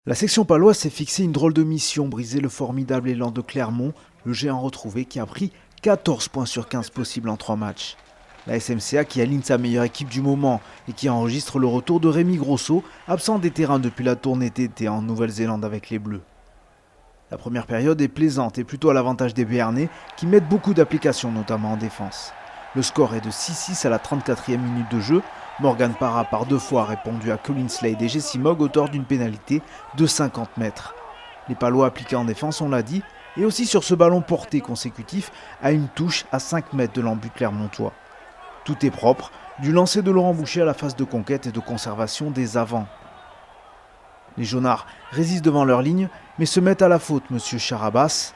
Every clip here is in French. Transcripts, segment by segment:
La section paloise s'est fixé une drôle de mission, briser le formidable élan de Clermont, le géant retrouvé qui a pris 14 points sur 15 possibles en 3 matchs. La SMCA qui aligne sa meilleure équipe du moment et qui enregistre le retour de Rémi Grosso, absent des terrains depuis la tournée d'été en Nouvelle-Zélande avec les Bleus. La première période est plaisante et plutôt à l'avantage des Béarnais qui mettent beaucoup d'applications, notamment en défense. Le score est de 6-6 à la 34e minute de jeu. Morgan Parra par 2 fois a répondu à Colin Slade et Jesse Mogg, auteur d'une pénalité de 50 mètres. Les Palois appliqués en défense, on l'a dit, et aussi sur ce ballon porté consécutif à une touche à 5 mètres de l'embut clermontois. Tout est propre, du lancer de Laurent Boucher à la phase de conquête et de conservation des avants. Les Jaunards résistent devant leur ligne, mais se mettent à la faute. Monsieur Charabas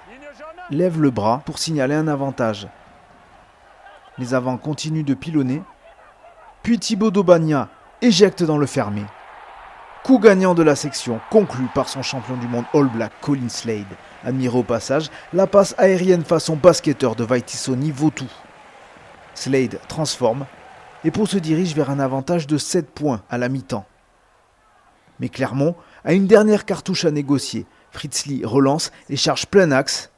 lève le bras pour signaler un avantage. Les avants continuent de pilonner, puis Thibaut Daubagna éjecte dans le fermé. Coup gagnant de la section, conclu par son champion du monde All Black Colin Slade. Admirez au passage la passe aérienne façon basketteur de Vaitissoni vaut tout. Slade transforme et Pau se dirige vers un avantage de 7 points à la mi-temps. Mais Clermont a une dernière cartouche à négocier. Fritz Lee relance et charge plein axe.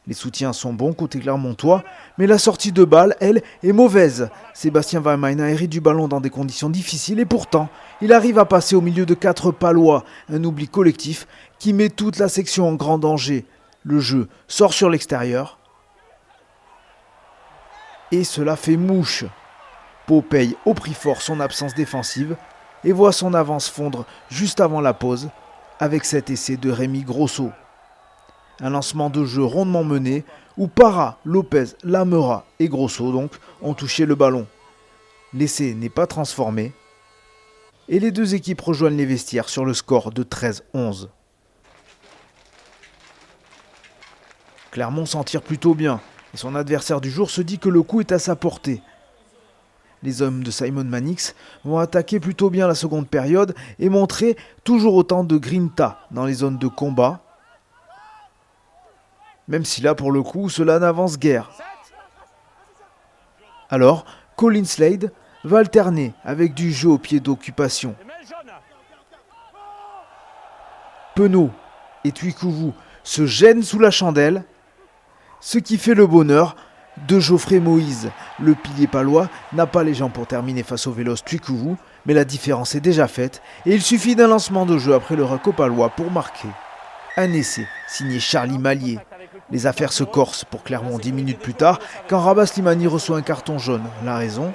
Les soutiens sont bons côté clermontois, mais la sortie de balle, elle, est mauvaise. Sébastien Weihmeiner hérite du ballon dans des conditions difficiles et pourtant, il arrive à passer au milieu de 4 Palois, un oubli collectif qui met toute la section en grand danger. Le jeu sort sur l'extérieur et cela fait mouche. Pau paye au prix fort son absence défensive et voit son avance fondre juste avant la pause avec cet essai de Rémi Grosso. Un lancement de jeu rondement mené où Parra, Lopez, Lamera et Grosso donc ont touché le ballon. L'essai n'est pas transformé et les deux équipes rejoignent les vestiaires sur le score de 13-11. Clermont s'en tire plutôt bien et son adversaire du jour se dit que le coup est à sa portée. Les hommes de Simon Mannix vont attaquer plutôt bien la seconde période et montrer toujours autant de grinta dans les zones de combat. Même si là, pour le coup, cela n'avance guère. Alors, Colin Slade va alterner avec du jeu au pied d'occupation. Penaud et Tuikuvu se gênent sous la chandelle, ce qui fait le bonheur de Geoffrey Moïse. Le pilier palois n'a pas les jambes pour terminer face au véloce Tuikuvu, mais la différence est déjà faite et il suffit d'un lancement de jeu après le rack palois pour marquer. Un essai signé Charlie Mallier. Les affaires se corsent pour Clermont 10 minutes plus tard quand Rabah Slimani reçoit un carton jaune. La raison ?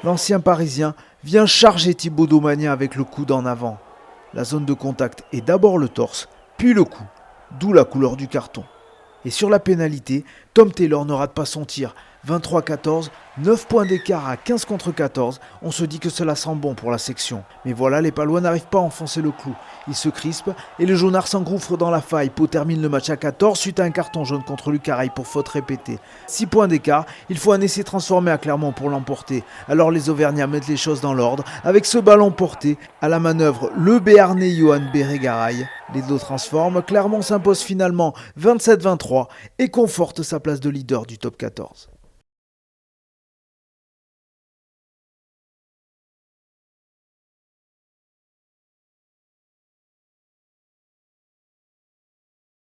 L'ancien parisien vient charger Thibaut Daubagna avec le coude en avant. La zone de contact est d'abord le torse, puis le cou, d'où la couleur du carton. Et sur la pénalité, Tom Taylor ne rate pas son tir. 23-14, 9 points d'écart à 15 contre 14. On se dit que cela sent bon pour la section. Mais voilà, les Palois n'arrivent pas à enfoncer le clou. Ils se crispent et le Jaunard s'engouffre dans la faille. Pau termine le match à 14 suite à un carton jaune contre Lucaraï pour faute répétée. 6 points d'écart, il faut un essai transformé à Clermont pour l'emporter. Alors les Auvergnats mettent les choses dans l'ordre. Avec ce ballon porté, à la manœuvre, le Béarnais Johan Bérégaray. Les deux transforment, Clermont s'impose finalement 27-23 et conforte sa place de leader du top 14.